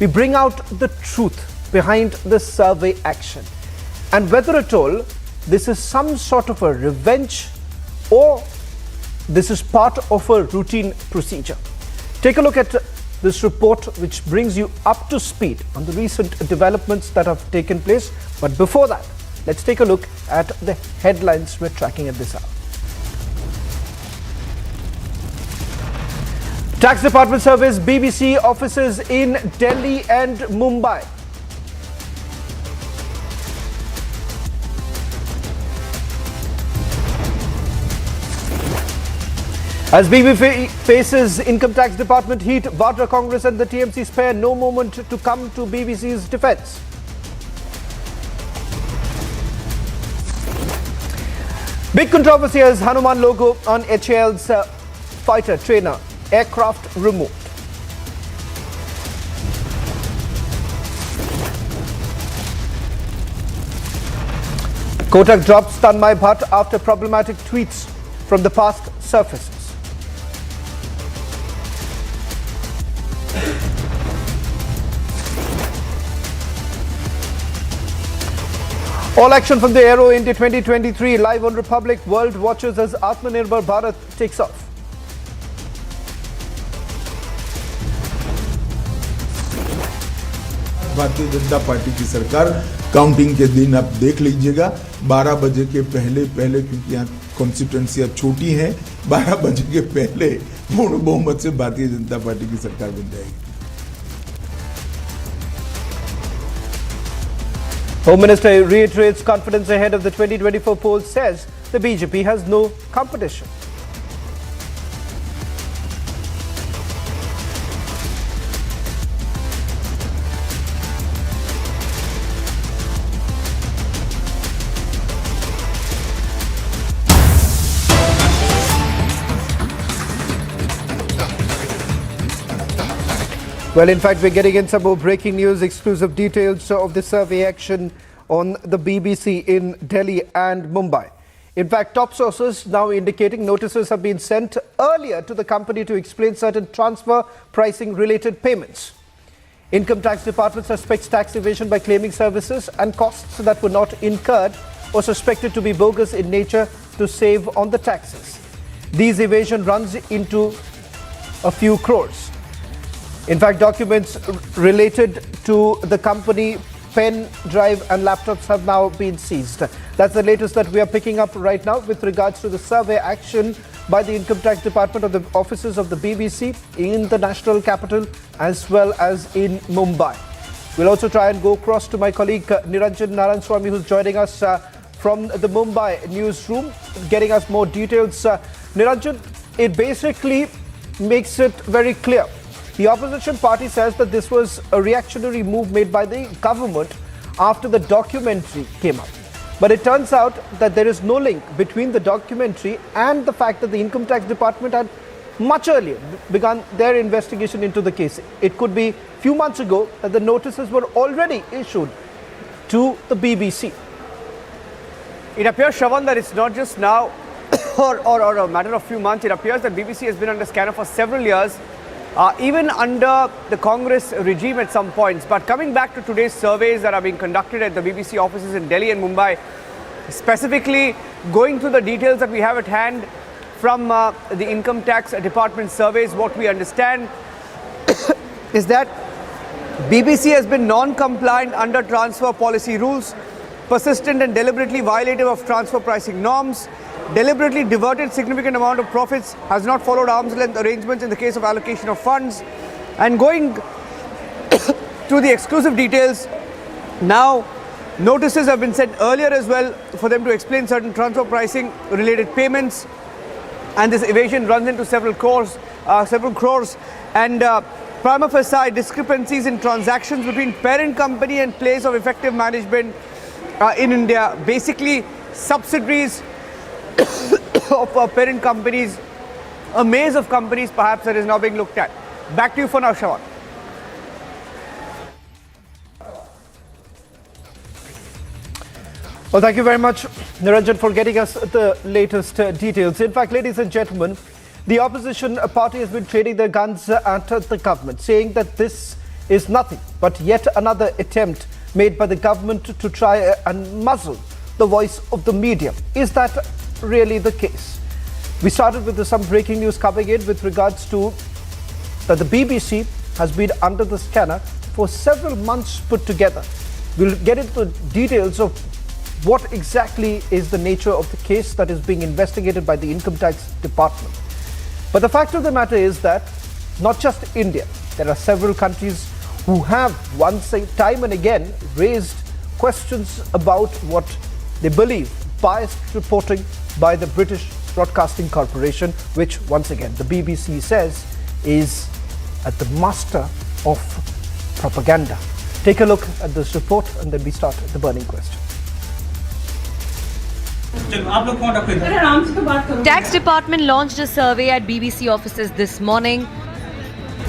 we bring out the truth behind the survey action and whether at all this is some sort of a revenge or this is part of a routine procedure. Take a look at this report which brings you up to speed on the recent developments that have taken place. But before that, let's take a look at the headlines we're tracking at this hour. Tax Department surveys BBC offices in Delhi and Mumbai. As BBC faces Income Tax Department heat, Vadra Congress and the TMC spare no moment to come to BBC's defence. Big controversy as Hanuman logo on HAL's fighter trainer aircraft removed. Kotak drops Tanmay Bhatt after problematic tweets from the past surfaces. All action from the Aero India 2023 live on Republic. World watches as Atmanirbhar Bharat takes off. Bharatiya Janata party की सरकार counting के दिन आप देख लीजिएगा 12 बजे के पहले क्योंकि यहाँ कॉन्स्टिट्यूएंसी अब छोटी है 12 बजे के पहले पूर्ण बहुमत से भारतीय जनता पार्टी की सरकार बन जाएगी. Home Minister reiterates confidence ahead of the 2024 polls, says the BJP has no competition. Well, in fact, we're getting in some more breaking news, exclusive details of the survey action on the BBC in Delhi and Mumbai. In fact, top sources now indicating notices have been sent earlier to the company to explain certain transfer pricing related payments. Income Tax Department suspects tax evasion by claiming services and costs that were not incurred or suspected to be bogus in nature to save on the taxes. These evasion runs into a few crores. In fact, documents related to the company, pen drive and laptops have now been seized. That's the latest that we are picking up right now with regards to the survey action by the Income Tax Department of the offices of the BBC in the national capital as well as in Mumbai. We'll also try and go across to my colleague Niranjan Narayanswamy, who's joining us from the Mumbai newsroom, getting us more details. Niranjan, it basically makes it very clear. The opposition party says that this was a reactionary move made by the government after the documentary came out. But it turns out that there is no link between the documentary and the fact that the Income Tax Department had much earlier begun their investigation into the case. It could be a few months ago that the notices were already issued to the BBC. It appears, Shravan, that it's not just now or a matter of few months. It appears that BBC has been under scanner for several years. Even under the Congress regime at some points. But coming back to today's surveys that are being conducted at the BBC offices in Delhi and Mumbai, specifically going through the details that we have at hand from the Income Tax Department surveys, what we understand is that BBC has been non-compliant under transfer policy rules, persistent and deliberately violative of transfer pricing norms, deliberately diverted significant amount of profits, has not followed arm's length arrangements in the case of allocation of funds. And going to the exclusive details, now notices have been sent earlier as well for them to explain certain transfer pricing related payments, and this evasion runs into several crores and prima facie discrepancies in transactions between parent company and place of effective management in India. Basically, subsidiaries of parent companies, a maze of companies perhaps that is now being looked at. Back to you for now, Shravan. Well, thank you very much, Niranjan, for getting us the latest details. In fact, ladies and gentlemen, the opposition party has been trading their guns at the government, saying that this is nothing but yet another attempt made by the government to try and muzzle the voice of the media. Is that really the case? We started with some breaking news coming in with regards to that the BBC has been under the scanner for several months put together. We'll get into the details of what exactly is the nature of the case that is being investigated by the Income Tax Department. But the fact of the matter is that not just India, there are several countries who have once time and again raised questions about what they believe biased reporting by the British Broadcasting Corporation, which once again the BBC says is at the master of propaganda. Take a look at this report and then we start the burning question. Tax Department launched a survey at BBC offices this morning.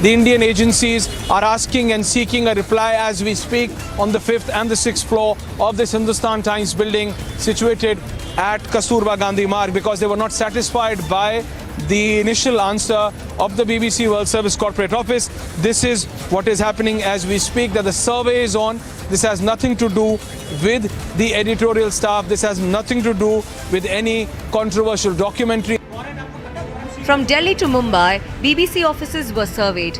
The Indian agencies are asking and seeking a reply as we speak on the 5th and the 6th floor of this Hindustan Times building situated at Kasturba Gandhi Marg, because they were not satisfied by the initial answer of the BBC World Service Corporate Office. This is what is happening as we speak, that the survey is on. This has nothing to do with the editorial staff. This has nothing to do with any controversial documentary. From Delhi to Mumbai, BBC offices were surveyed.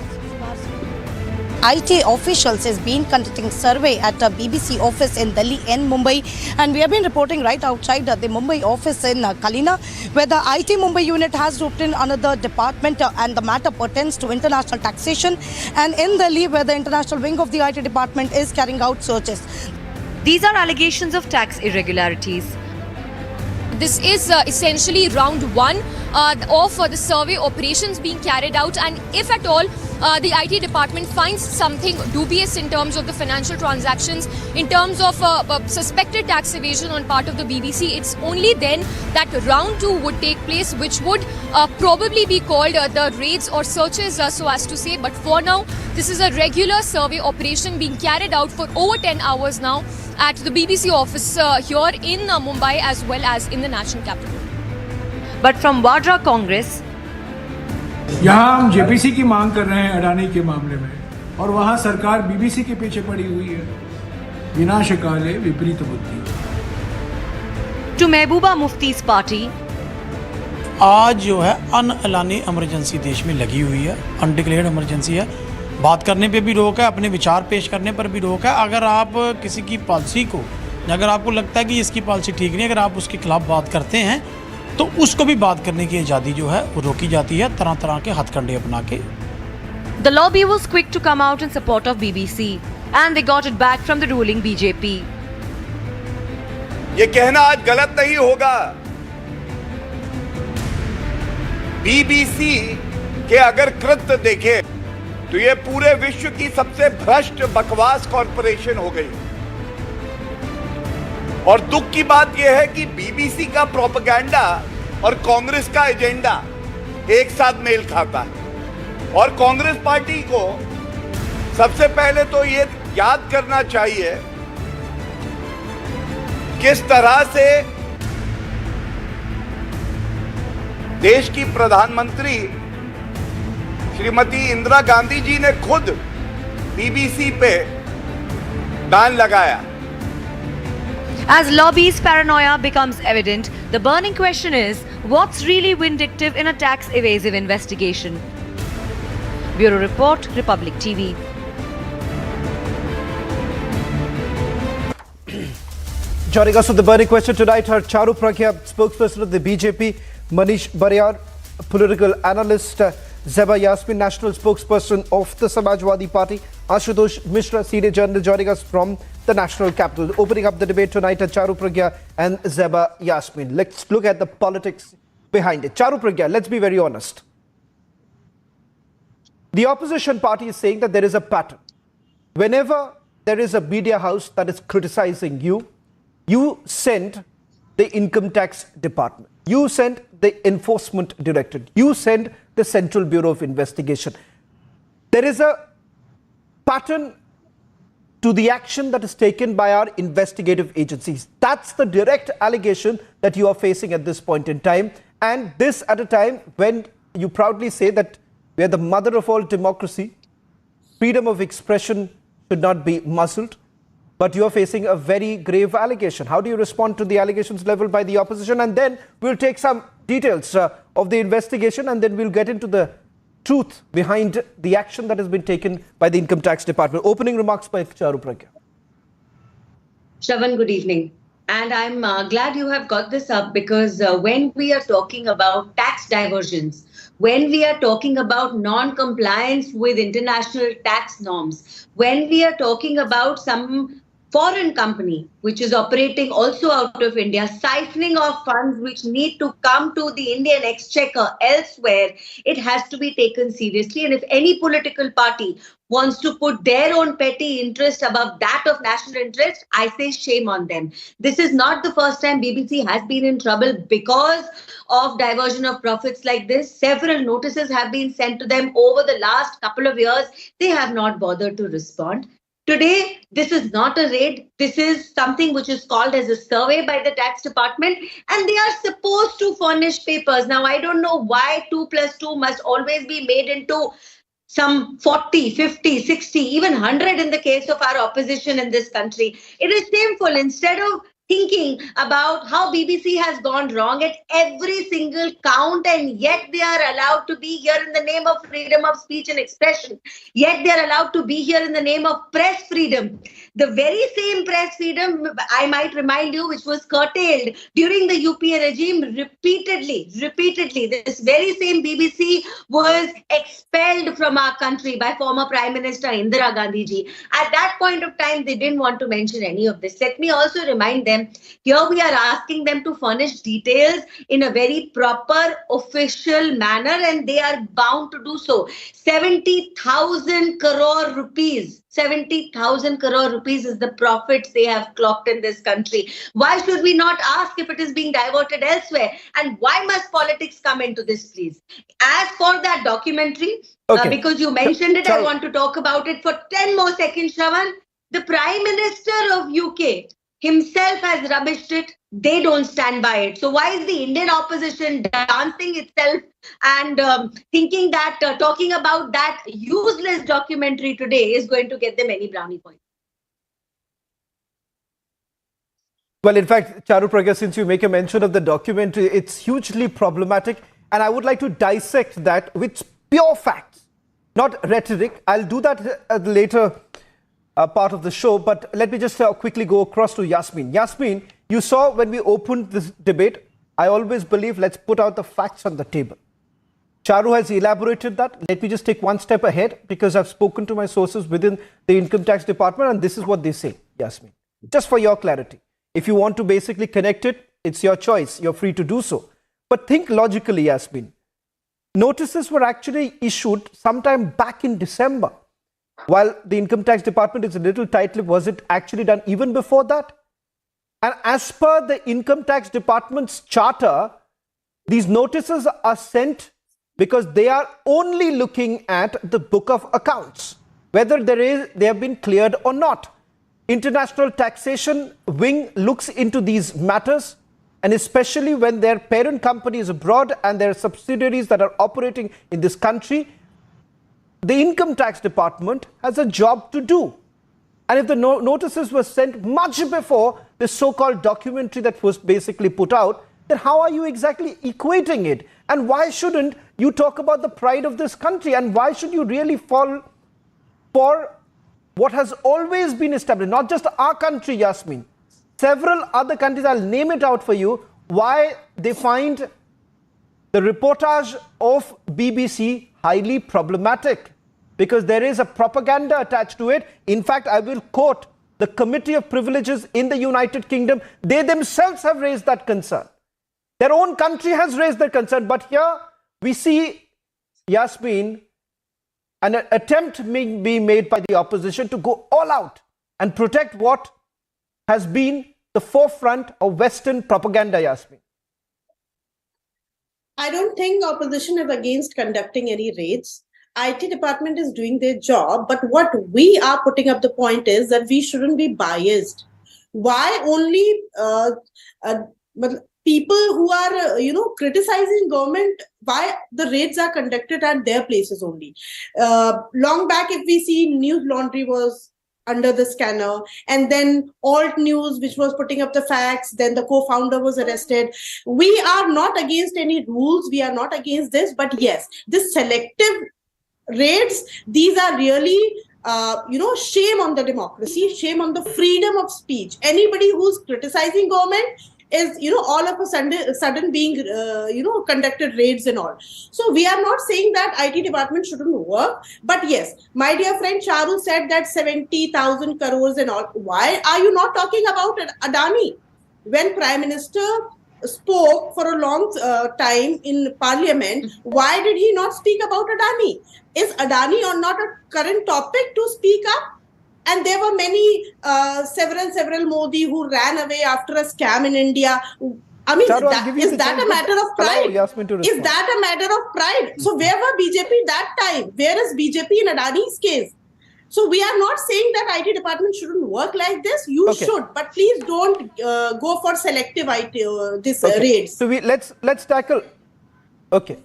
IT officials has been conducting survey at a BBC office in Delhi and Mumbai, and we have been reporting right outside the Mumbai office in Kalina, where the IT Mumbai unit has roped in another department and the matter pertains to international taxation, and in Delhi where the international wing of the IT department is carrying out searches. These are allegations of tax irregularities. This is essentially round one of the survey operations being carried out, and if at all the IT department finds something dubious in terms of the financial transactions, in terms of suspected tax evasion on part of the BBC, it's only then that round two would take place, which would probably be called the raids or searches, so as to say. But for now, this is a regular survey operation being carried out for over 10 hours now at the BBC office here in Mumbai as well as in the national capital. But from Vadra Congress, यहाँ हम JPC की मांग कर रहे हैं अडानी के मामले में, और वहाँ सरकार बीबीसी के पीछे पड़ी हुई है. विनाशकाले विपरीत बुद्धि. to Mehbooba Mufti's party, आज जो है अनअलानी इमरजेंसी देश में लगी हुई है, अनडिक्लेयर्ड इमरजेंसी है. बात करने पे भी रोक है, अपने विचार पेश करने पर भी रोक है. अगर आप किसी की पॉलिसी को, अगर आपको लगता है कि इसकी पॉलिसी ठीक नहीं, अगर आप उसके खिलाफ बात करते हैं तो उसको भी बात करने की आज़ादी जो है वो रोकी जाती है, तरह तरह के हथकंडे अपना के. the lobby was quick to come out in support of BBC, and they got it back from the ruling BJP. ये कहना आज गलत नहीं होगा. बीबीसी के अगर कृत्य देखें तो ये पूरे विश्व की सबसे भ्रष्ट बकवास कॉरपोरेशन हो गई. और दुख की बात यह है कि बीबीसी का प्रोपेगेंडा और कांग्रेस का एजेंडा एक साथ मेल खाता है. और कांग्रेस पार्टी को सबसे पहले तो ये याद करना चाहिए किस तरह से देश की प्रधानमंत्री श्रीमती इंदिरा गांधी जी ने खुद बीबीसी पे बैन लगाया. As lobby's paranoia becomes evident, the burning question is, what's really vindictive in a tax evasive investigation? Bureau Report, Republic TV. Joining us with the burning question tonight are Charu Pragya, spokesperson of the BJP, Manish Bariyar, political analyst, Zeba Yasmin, national spokesperson of the Samajwadi Party, Ashutosh Mishra, senior journalist, joining us from the national capital. Opening up the debate tonight are Charu Pragya and Zeba Yasmin. Let's look at the politics behind it. Charu Pragya, let's be very honest. The opposition party is saying that there is a pattern. Whenever there is a media house that is criticizing you, you send the income tax department, you send the enforcement directorate, you send the Central Bureau of Investigation. There is a pattern to the action that is taken by our investigative agencies. That's the direct allegation that you are facing at this point in time. And this at a time when you proudly say that we are the mother of all democracy. freedom of expression should not be muzzled. But you're facing a very grave allegation. How do you respond to the allegations leveled by the opposition? And then we'll take some details of the investigation, and then we'll get into the truth behind the action that has been taken by the Income Tax Department. Opening remarks by Charu Pragya. Shravan, good evening. And I'm glad you have got this up, because when we are talking about tax diversions, when we are talking about non-compliance with international tax norms, when we are talking about some foreign company which is operating also out of India, siphoning off funds which need to come to the Indian exchequer elsewhere, it has to be taken seriously. And if any political party wants to put their own petty interest above that of national interest, I say shame on them. This is not the first time BBC has been in trouble because of diversion of profits like this. Several notices have been sent to them over the last couple of years. They have not bothered to respond. Today, this is not a raid. This is something which is called as a survey by the tax department, and they are supposed to furnish papers. Now, I don't know why 2 plus 2 must always be made into some 40, 50, 60, even 100 in the case of our opposition in this country. It is shameful. Instead of thinking about how BBC has gone wrong at every single count, and yet they are allowed to be here in the name of freedom of speech and expression. Yet they are allowed to be here in the name of press freedom. The very same press freedom, I might remind you, which was curtailed during the UPA regime repeatedly. This very same BBC was expelled from our country by former Prime Minister Indira Gandhi ji. At that point of time, they didn't want to mention any of this. Let me also remind them, here we are asking them to furnish details in a very proper, official manner, and they are bound to do so. 70,000 crore rupees. 70,000 crore rupees is the profits they have clocked in this country. Why should we not ask if it is being diverted elsewhere? And why must politics come into this, please? As for that documentary, because you mentioned it, I want to talk about it for 10 more seconds, Shravan. The Prime Minister of UK himself has rubbished it. They don't stand by it. So why is the Indian opposition dancing itself and thinking that talking about that useless documentary today is going to get them any brownie points? Well, in fact, Charu Pragya, since you make a mention of the documentary, it's hugely problematic. And I would like to dissect that with pure facts, not rhetoric. I'll do that at the later part of the show, but let me just quickly go across to Yasmin. Yasmin, you saw when we opened this debate, I always believe let's put out the facts on the table. Charu has elaborated that. Let me just take one step ahead, because I've spoken to my sources within the Income Tax Department, and this is what they say, Yasmin. Just for your clarity, if you want to basically connect it, it's your choice. You're free to do so. But think logically, Yasmin. Notices were actually issued sometime back in December. While the Income Tax Department is a little tight-lipped, was it actually done even before that? And as per the Income Tax Department's charter, these notices are sent because they are only looking at the book of accounts, whether they have been cleared or not. International taxation wing looks into these matters, and especially when their parent company is abroad and their subsidiaries that are operating in this country, the Income Tax Department has a job to do. And if the notices were sent much before the so-called documentary that was basically put out, then how are you exactly equating it? And why shouldn't you talk about the pride of this country? And why should you really fall for what has always been established? Not just our country, Yasmin. Several other countries, I'll name it out for you, why they find the reportage of BBC highly problematic. Because there is a propaganda attached to it. In fact, I will quote the Committee of Privileges in the United Kingdom. They themselves have raised that concern. Their own country has raised that concern. But here we see, Yasmin, an attempt being made by the opposition to go all out and protect what has been the forefront of Western propaganda, Yasmin. I don't think opposition is against conducting any raids. IT department is doing their job, but what we are putting up the point is that we shouldn't be biased. Why only people who are, criticizing government, why the raids are conducted at their places only. Long back, if we see, News Laundry was under the scanner, and then Alt News, which was putting up the facts, then the co-founder was arrested. We are not against any rules, we are not against this, but yes, this selective raids, these are really shame on the democracy, shame on the freedom of speech. Anybody who's criticizing government is, all of a sudden being, conducted raids and all. So we are not saying that IT department shouldn't work. But yes, my dear friend Charu said that 70,000 crores and all. Why are you not talking about Adani? When Prime Minister spoke for a long time in Parliament, why did he not speak about Adani? Is Adani or not a current topic to speak up? And there were many, several Modi who ran away after a scam in India. I mean, Charu, is that a matter of pride? Is that a matter of pride? So where were BJP that time? Where is BJP in Adani's case? So we are not saying that IT department shouldn't work like this. You should, but please don't go for selective raids. So let's tackle. Okay.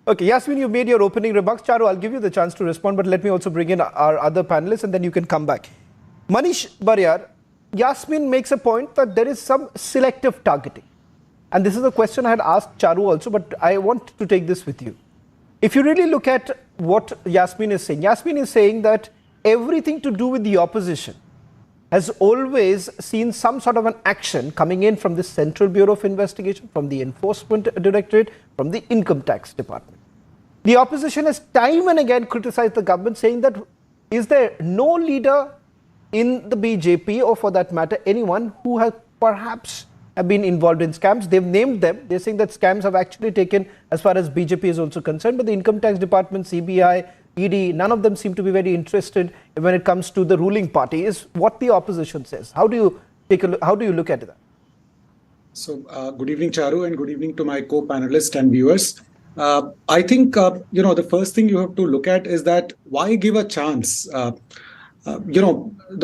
Okay, Yasmin, you made your opening remarks. Charu, I'll give you the chance to respond, but let me also bring in our other panelists and then you can come back. Manish Baryar, Yasmin makes a point that there is some selective targeting. And this is a question I had asked Charu also, but I want to take this with you. If you really look at what Yasmin is saying that everything to do with the opposition has always seen some sort of an action coming in from the Central Bureau of Investigation, from the Enforcement Directorate, from the Income Tax Department. The opposition has time and again criticized the government, saying that is there no leader in the BJP, or for that matter anyone who has perhaps have been involved in scams. They've named them. They're saying that scams have actually taken as far as BJP is also concerned, but the Income Tax Department, CBI, ED, none of them seem to be very interested when it comes to the ruling party, is what the opposition says. How do you look at that? So good evening, Charu, and good evening to my co-panelists and viewers. I think, the first thing you have to look at is that why give a chance? The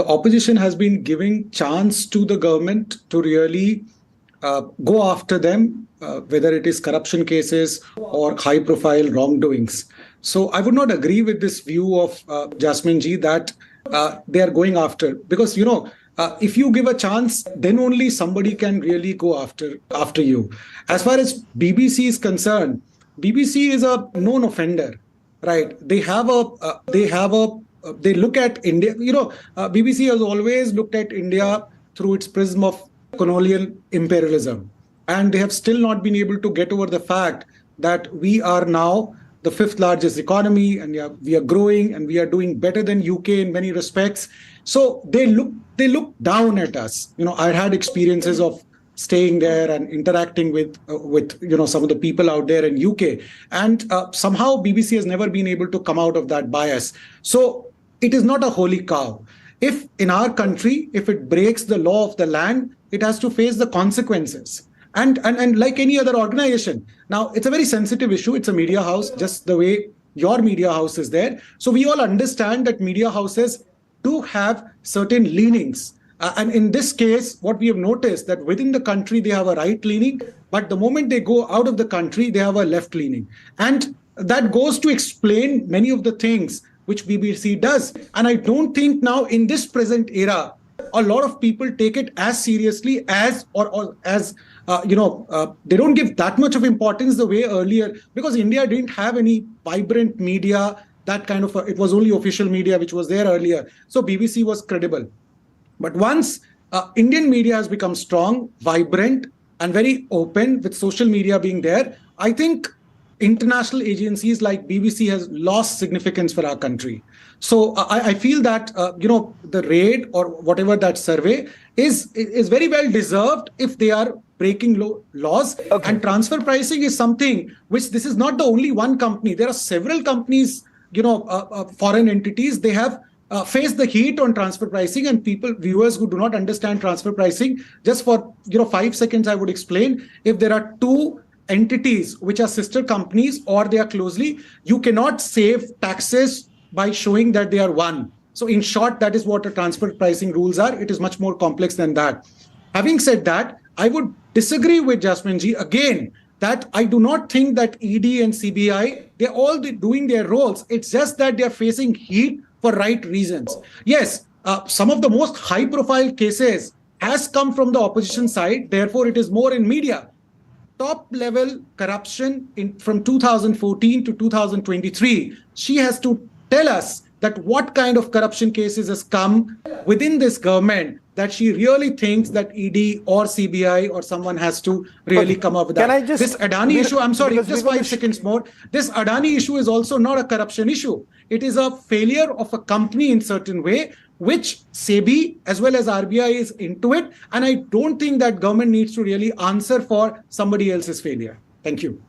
opposition has been giving chance to the government to really go after them, whether it is corruption cases or high-profile wrongdoings. So I would not agree with this view of Jasmine ji that they are going after, because, if you give a chance, then only somebody can really go after you. As far as BBC is concerned, BBC is a known offender, right? They look at India. BBC has always looked at India through its prism of colonial imperialism, and they have still not been able to get over the fact that we are now the 5th largest economy, and we are growing, and we are doing better than UK in many respects. So they look down at us. I had experiences of staying there and interacting with some of the people out there in UK, and somehow BBC has never been able to come out of that bias. So it is not a holy cow. If in our country, if it breaks the law of the land, it has to face the consequences. And like any other organization. Now, it's a very sensitive issue. It's a media house, just the way your media house is there. So we all understand that media houses do have certain leanings. And in this case, what we have noticed that within the country, they have a right leaning, but the moment they go out of the country, they have a left leaning. And that goes to explain many of the things which BBC does. And I don't think now in this present era, a lot of people take it as seriously as they don't give that much of importance the way earlier, because India didn't have any vibrant media, that kind of it was only official media which was there earlier. So BBC was credible. But once Indian media has become strong, vibrant, and very open, with social media being there, I think international agencies like BBC has lost significance for our country. So I feel that the raid or whatever that survey is very well deserved if they are breaking laws. Okay. And transfer pricing is something which, this is not the only one company. There are several companies, foreign entities. They have faced the heat on transfer pricing, and viewers who do not understand transfer pricing, just for 5 seconds I would explain. If there are two entities which are sister companies or they are closely, you cannot save taxes by showing that they are one. So in short, that is what the transfer pricing rules are. It is much more complex than that. Having said that, I would disagree with Jasminji again that I do not think that ED and CBI, they're all doing their roles. It's just that they're facing heat for right reasons. Yes, some of the most high-profile cases has come from the opposition side. Therefore, it is more in media. Top-level corruption from 2014 to 2023, she has to tell us that what kind of corruption cases has come within this government that she really thinks that ED or CBI or someone has to really come up with that. Can I just... This Adani issue, I'm sorry, just 5 seconds more. This Adani issue is also not a corruption issue. It is a failure of a company in certain way, which SEBI as well as RBI is into it. And I don't think that government needs to really answer for somebody else's failure. Thank you.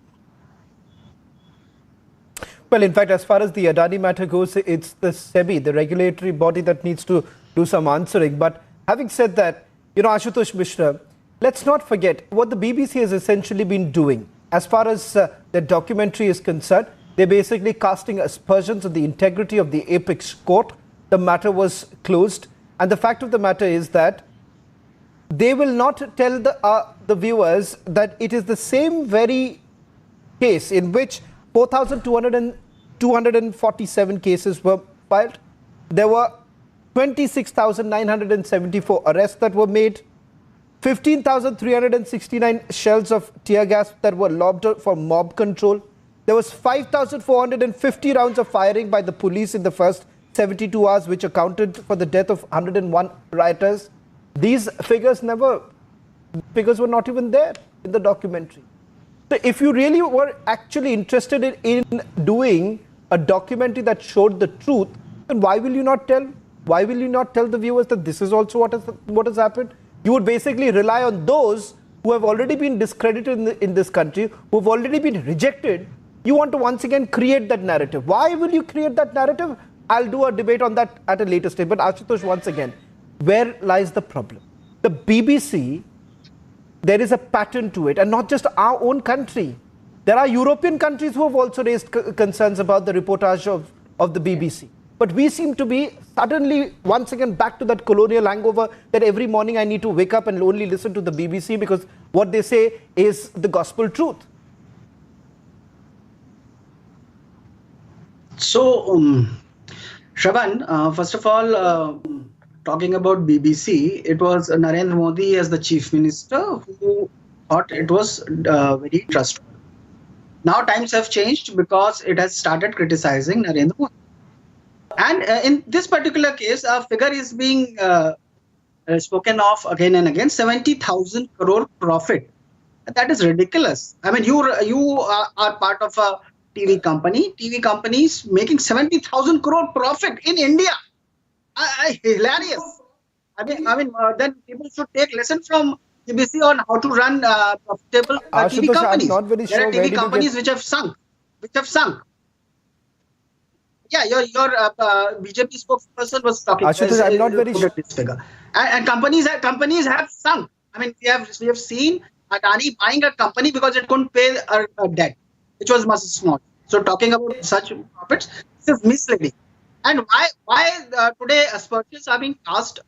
Well, in fact, as far as the Adani matter goes, it's the SEBI, the regulatory body, that needs to do some answering. But having said that, Ashutosh Mishra, let's not forget what the BBC has essentially been doing. As far as the documentary is concerned, they're basically casting aspersions on the integrity of the apex court. The matter was closed. And the fact of the matter is that they will not tell the viewers that it is the same very case in which 4,247 cases were filed. There were 26,974 arrests that were made, 15,369 shells of tear gas that were lobbed for mob control. There was 5,450 rounds of firing by the police in the first 72 hours, which accounted for the death of 101 rioters. These figures were not even there in the documentary. So if you really were actually interested in doing a documentary that showed the truth, then why will you not tell? Why will you not tell the viewers that this is also what has happened? You would basically rely on those who have already been discredited in this country, who have already been rejected. You want to once again create that narrative. Why will you create that narrative? I'll do a debate on that at a later stage. But Ashutosh, once again, where lies the problem? The BBC, there is a pattern to it, and not just our own country. There are European countries who have also raised concerns about the reportage of the BBC. But we seem to be suddenly once again back to that colonial hangover that every morning I need to wake up and only listen to the BBC because what they say is the gospel truth. So, Shravan, first of all, talking about BBC, it was Narendra Modi as the chief minister who thought it was very trustworthy. Now times have changed because it has started criticizing Narendra Modi. And in this particular case, a figure is being spoken of again and again, 70,000 crore profit. That is ridiculous. I mean, you are part of a TV company. TV companies making 70,000 crore profit in India. Hilarious. I mean, then people should take lesson from BBC on how to run profitable TV companies. There are TV companies which have sunk. Yeah, your BJP spokesperson was talking. Ashutosh, I'm not very sure. This figure. And companies have sunk. I mean, we have seen Adani buying a company because it couldn't pay a debt, which was much small. So talking about such profits, this is misleading. And why today aspersions are being cast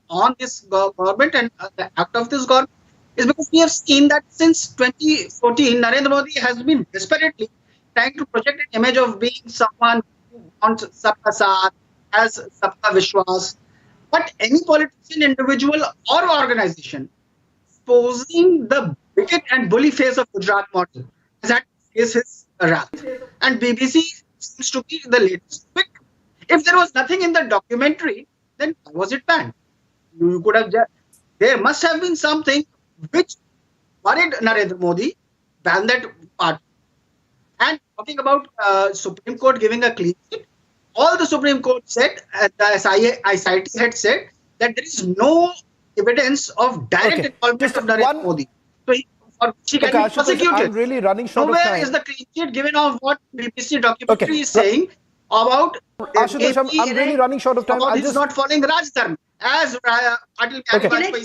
on this government and the act of this government is because we have seen that since 2014, Narendra Modi has been desperately trying to project an image of being someone who wants Sabka Saath, has Sabka Vishwas. But any politician, individual or organization exposing the wicked and bully face of Gujarat model has had to face his wrath. And BBC seems to be the latest pick. If there was nothing in the documentary, then why was it banned? You could have there must have been something which worried Narendra Modi, ban that part. And talking about Supreme Court giving a clean sheet, all the Supreme Court said, the SIT had said that there is no evidence of direct involvement of Narendra Modi. So she can be prosecuted. I'm really running short of time. time. Is the clean sheet given of what BBC documentary is saying about Ashutosh, I'm really running short of time. About this not following Raj Dharma as Can I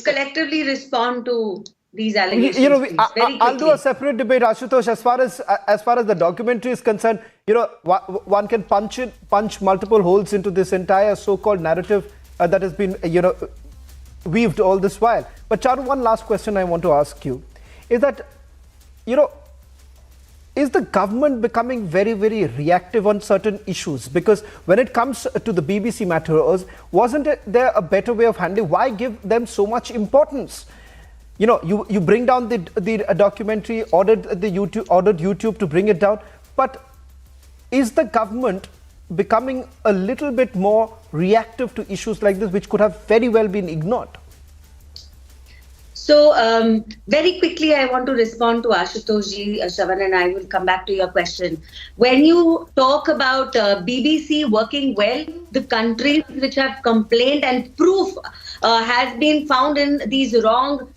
collectively respond to these allegations? I'll do a separate debate, Ashutosh. As far as the documentary is concerned, one can punch multiple holes into this entire so-called narrative that has been, weaved all this while. But Charu, one last question I want to ask you is that, is the government becoming very, very reactive on certain issues? Because when it comes to the BBC matters, wasn't there a better way of handling? Why give them so much importance? You bring down the documentary, ordered YouTube to bring it down, but is the government becoming a little bit more reactive to issues like this, which could have very well been ignored? So, very quickly, I want to respond to Ashutosh ji, Shravan, and I will come back to your question. When you talk about BBC working well, the countries which have complained and proof has been found in these wrong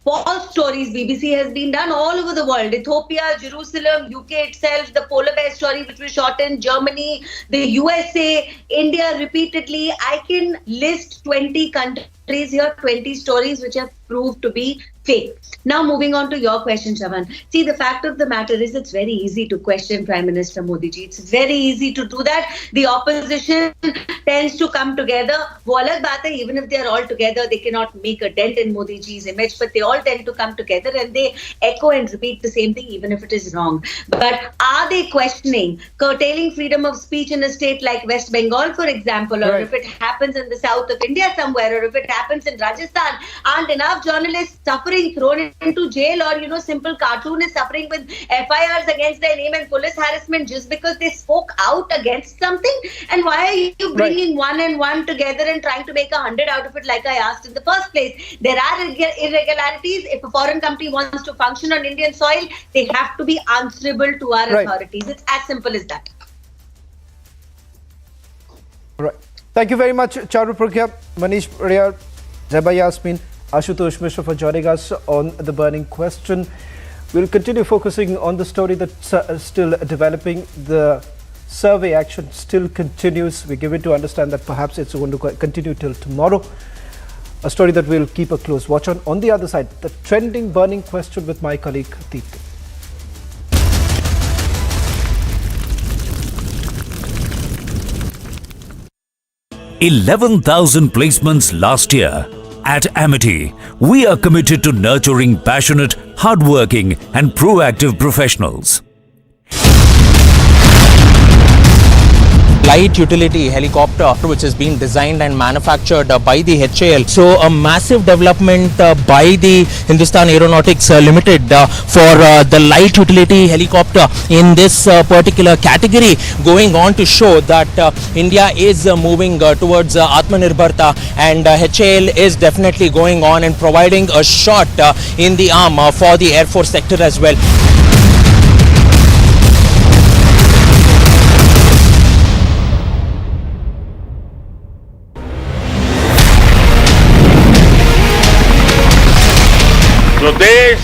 false stories BBC has been done all over the world. Ethiopia, Jerusalem, UK itself, the polar bear story which was shot in Germany, the USA, India repeatedly. I can list 20 countries here, 20 stories which have proved to be fake. Now moving on to your question, Shravan. See, the fact of the matter is it's very easy to question Prime Minister Modi ji. It's very easy to do that. The opposition tends to come together. वो अलग बात है, even if they are all together, they cannot make a dent in Modi ji's image, but they all tend to come together and they echo and repeat the same thing, even if it is wrong. But are they questioning curtailing freedom of speech in a state like West Bengal, for example, or if it happens in the south of India somewhere, or if it happens in Rajasthan, aren't enough journalists suffering, thrown into jail, or simple cartoonists suffering with FIRs against their name and police harassment just because they spoke out against something? And why are you bringing one and one together and trying to make 100 out of it, like I asked in the first place? There are irregularities. If a foreign company wants to function on Indian soil, they have to be answerable to our authorities. It's as simple as that. Right. Thank you very much, Charu Pragya, Manish Riyar, Zeba Yasmin, Ashutosh Mishra for joining us on The Burning Question. We'll continue focusing on the story that's still developing. The survey action still continues. We give it to understand that perhaps it's going to continue till tomorrow. A story that we'll keep a close watch on. On the other side, the trending burning question with my colleague Deepthi. 11,000 placements last year. At Amity, we are committed to nurturing passionate, hardworking and proactive professionals. Light utility helicopter which has been designed and manufactured by the HAL. So a massive development by the Hindustan Aeronautics Limited for the light utility helicopter in this particular category, going on to show that India is moving towards Atmanirbharta, and HAL is definitely going on and providing a shot in the arm for the Air Force sector as well. जो देश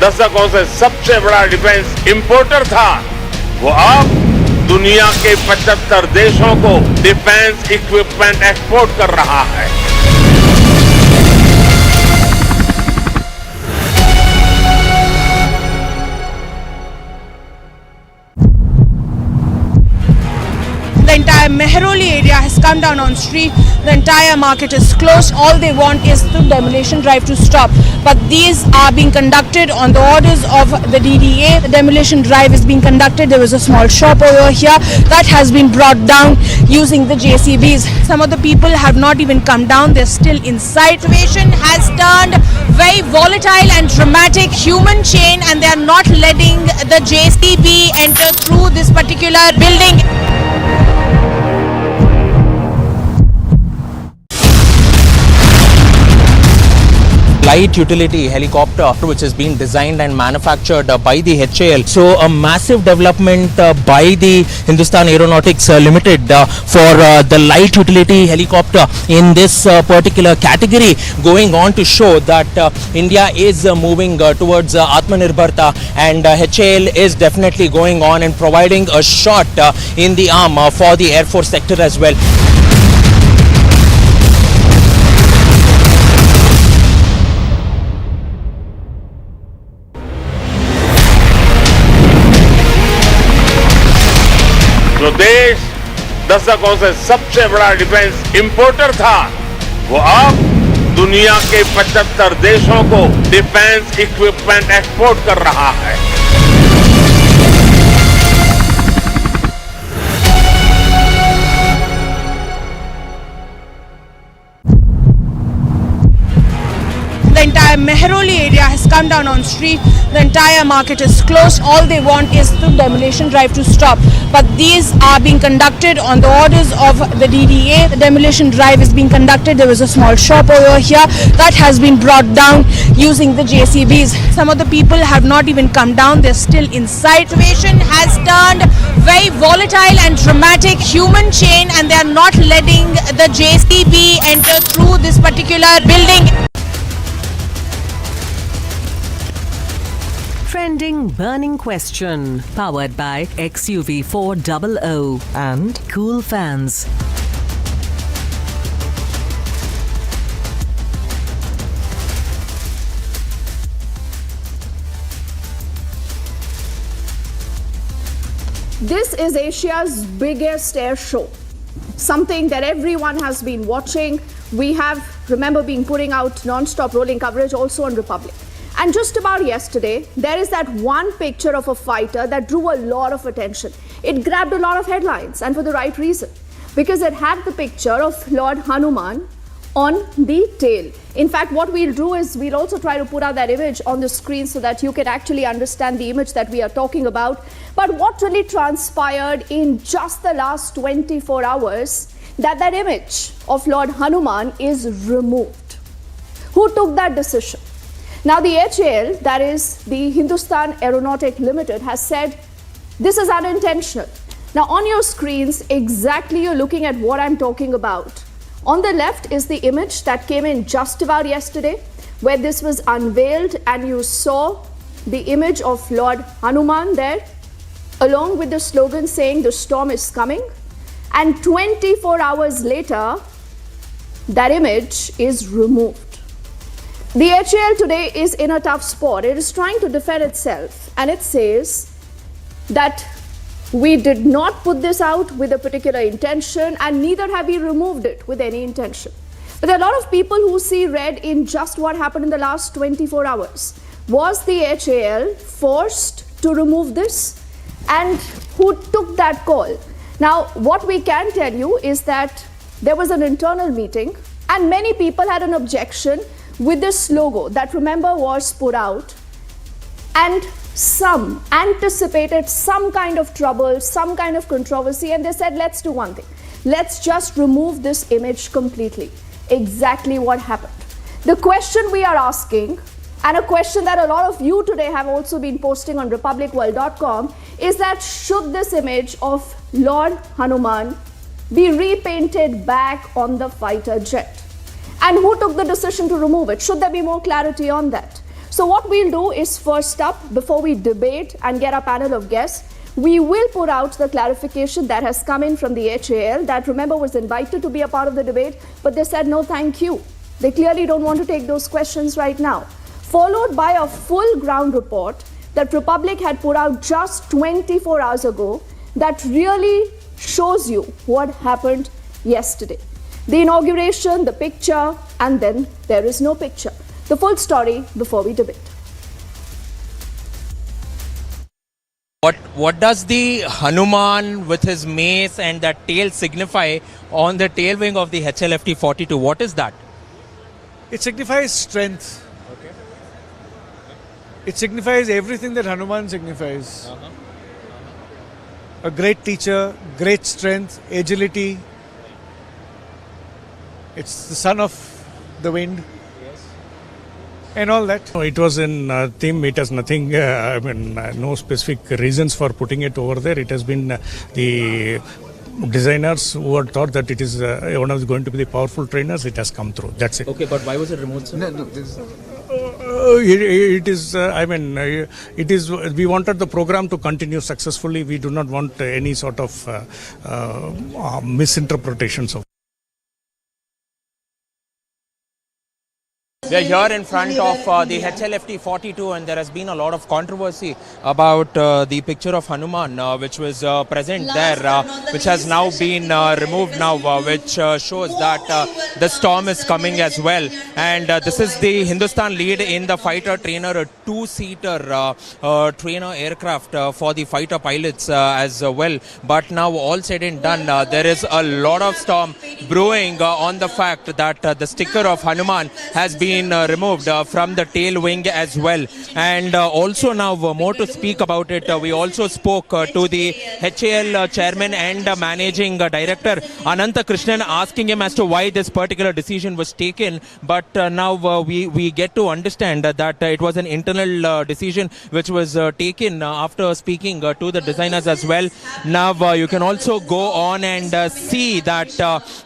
दशकों से सबसे बड़ा defence importer था, वो अब दुनिया के 75 देशों को डिफेंस इक्विपमेंट एक्सपोर्ट कर रहा है। The entire Mehroli area has come down on street. The entire market is closed. All they want is the demolition drive to stop. But these are being conducted on the orders of the DDA. The demolition drive is being conducted. There was a small shop over here that has been brought down using the JCBs. Some of the people have not even come down. They're still inside. The situation has turned very volatile and dramatic. Human chain, and they are not letting the JCB enter through this particular building. Light utility helicopter which has been designed and manufactured by the HAL. So a massive development by the Hindustan Aeronautics Limited for the light utility helicopter in this particular category, going on to show that India is moving towards Atmanirbharta, and HAL is definitely going on and providing a shot in the arm for the Air Force sector as well. जो देश दशकों से सबसे बड़ा defence importer था, वो अब दुनिया के 75 देशों को डिफेंस इक्विपमेंट एक्सपोर्ट कर रहा है। The entire Mehroli area has come down on street. The entire market is closed. All they want is the demolition drive to stop. But these are being conducted on the orders of the DDA. The demolition drive is being conducted. There was a small shop over here that has been brought down using the JCBs. Some of the people have not even come down. They're still inside. The situation has turned very volatile and dramatic. Human chain, and they are not letting the JCB enter through this particular building. Trending burning question, powered by XUV 400 and Cool Fans. This is Asia's biggest air show, something that everyone has been watching. We have, remember, been putting out non-stop rolling coverage also on Republic. And just about yesterday, there is that one picture of a fighter that drew a lot of attention. It grabbed a lot of headlines, and for the right reason, because it had the picture of Lord Hanuman on the tail. In fact, what we'll do is we'll also try to put out that image on the screen so that you can actually understand the image that we are talking about. But what really transpired in just the last 24 hours, that image of Lord Hanuman is removed. Who took that decision? Now, the HAL, that is the Hindustan Aeronautic Limited, has said this is unintentional. Now, on your screens, exactly you're looking at what I'm talking about. On the left is the image that came in just about yesterday, where this was unveiled, and you saw the image of Lord Hanuman there, along with the slogan saying the storm is coming. And 24 hours later, that image is removed. The HAL today is in a tough spot. It is trying to defend itself, and it says that we did not put this out with a particular intention, and neither have we removed it with any intention. But there are a lot of people who see red in just what happened in the last 24 hours. Was the HAL forced to remove this? And who took that call? Now, what we can tell you is that there was an internal meeting, and many people had an objection with this logo that, remember, was put out, and some anticipated some kind of trouble, some kind of controversy, and they said, let's do one thing. Let's just remove this image completely. Exactly what happened. The question we are asking, and a question that a lot of you today have also been posting on republicworld.com, is that should this image of Lord Hanuman be repainted back on the fighter jet? And who took the decision to remove it? Should there be more clarity on that? So what we'll do is, first up, before we debate and get our panel of guests, we will put out the clarification that has come in from the HAL that, remember, was invited to be a part of the debate, but they said no thank you. They clearly don't want to take those questions right now. Followed by a full ground report that Republic had put out just 24 hours ago that really shows you what happened yesterday. The inauguration, the picture, and then there is no picture. The full story before we debate. What does the Hanuman with his mace and that tail signify on the tail wing of the HLFT 42? What is that? It signifies strength. Okay. It signifies everything that Hanuman signifies. A great teacher, great strength, agility. It's the son of the wind. And all that. It was in theme. It has nothing, no specific reasons for putting it over there. It has been the designers who had thought that it is one of going to be the powerful trainers. It has come through. That's it. Okay, but why was it removed, sir? It is, it is, we wanted the program to continue successfully. We do not want any sort of misinterpretations of We are here in front of the HLFT 42, and there has been a lot of controversy about the picture of Hanuman, which was present there, which has now been removed now, which shows that the storm is coming as well. And this is the Hindustan lead in the fighter trainer, a two-seater trainer aircraft for the fighter pilots as well. But now all said and done, there is a lot of storm brewing on the fact that the sticker of Hanuman has been removed from the tail wing as well. And also now more to speak about it, we also spoke to the HAL chairman and managing director Ananta Krishnan, asking him as to why this particular decision was taken. But now we get to understand that it was an internal decision which was taken after speaking to the designers as well. Now you can also go on and see that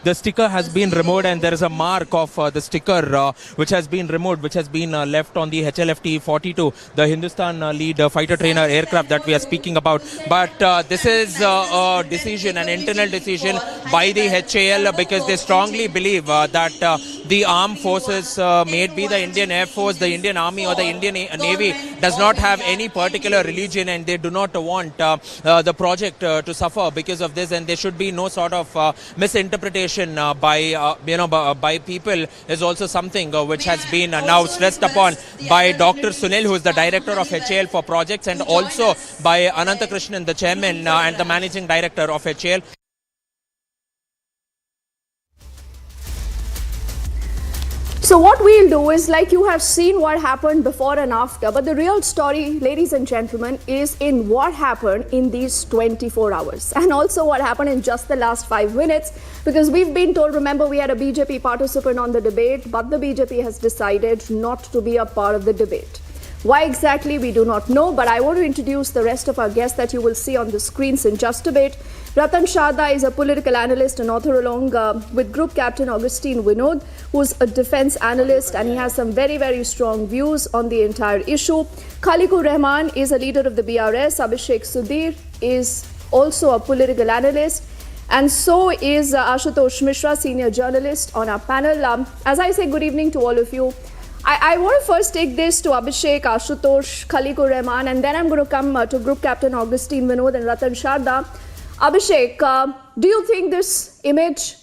the sticker has been removed, and there is a mark of the sticker which has been removed, which has been left on the HLFT 42, the Hindustan lead fighter trainer aircraft that we are speaking about. But this is a decision, an internal decision by the HAL, because they strongly believe that the armed forces, may it be the Indian Air Force, the Indian Army or the Indian Navy, does not have any particular religion, and they do not want the project to suffer because of this, and there should be no sort of misinterpretation by people is also something which has been now stressed upon by Dr. Sunil, who is the director of HAL for projects, and also by Ananta Krishnan, the chairman and the managing director of HAL. So what we'll do is, like you have seen what happened before and after, but the real story, ladies and gentlemen, is in what happened in these 24 hours and also what happened in just the last 5 minutes, because we've been told, remember, we had a BJP participant on the debate, but the BJP has decided not to be a part of the debate. Why exactly, we do not know, but I want to introduce the rest of our guests that you will see on the screens in just a bit. Ratan Sharda is a political analyst and author, along with Group Captain Augustine Vinod, who's a defense analyst, and he has some very, very strong views on the entire issue. Khalikur Rahman is a leader of the BRS. Abhishek Sudhir is also a political analyst, and so is Ashutosh Mishra, senior journalist on our panel. As I say, good evening to all of you. I want to first take this to Abhishek, Ashutosh, Khalikur Rahman, and then I'm going to come to Group Captain Augustine Vinod and Ratan Sharda. Abhishek, do you think this image